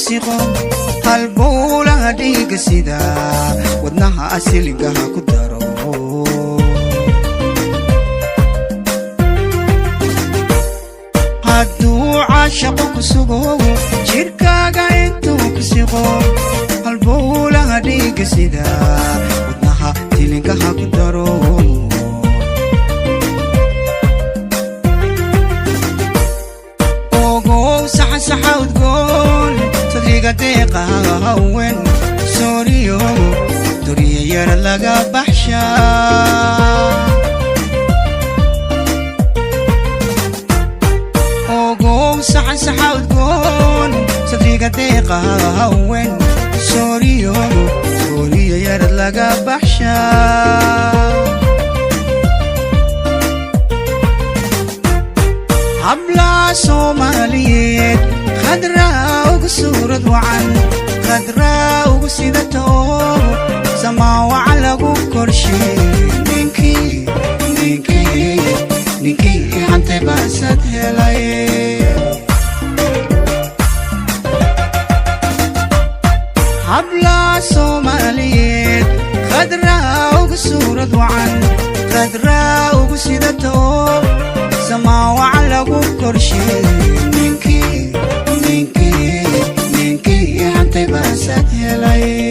كسيقو هالبولا هديك سيدا ودناها أسيلقها كدارو هادو عاشقو كسوغو جيركاغا انتو كسيقو هالبولا هديك سيدا ودناها أسيلقها كدارو صحة وتقول صديقة ديقة هون سوريو دورية يرى لقى بحشا وقوم صحة وتقول صديقة ديقة هون سوريو دورية يرى لقى بحشا habla Soomaaliyeed khadraa ugu suurad wacan khadraa ugu sidato samaawaca lagu korshay ninkii hantay baasad helay habla Soomaaliyeed khadraa ugu suurad wacan khadraa ugu sidato samaawaca lagu korshay ninkii hantay baasad helay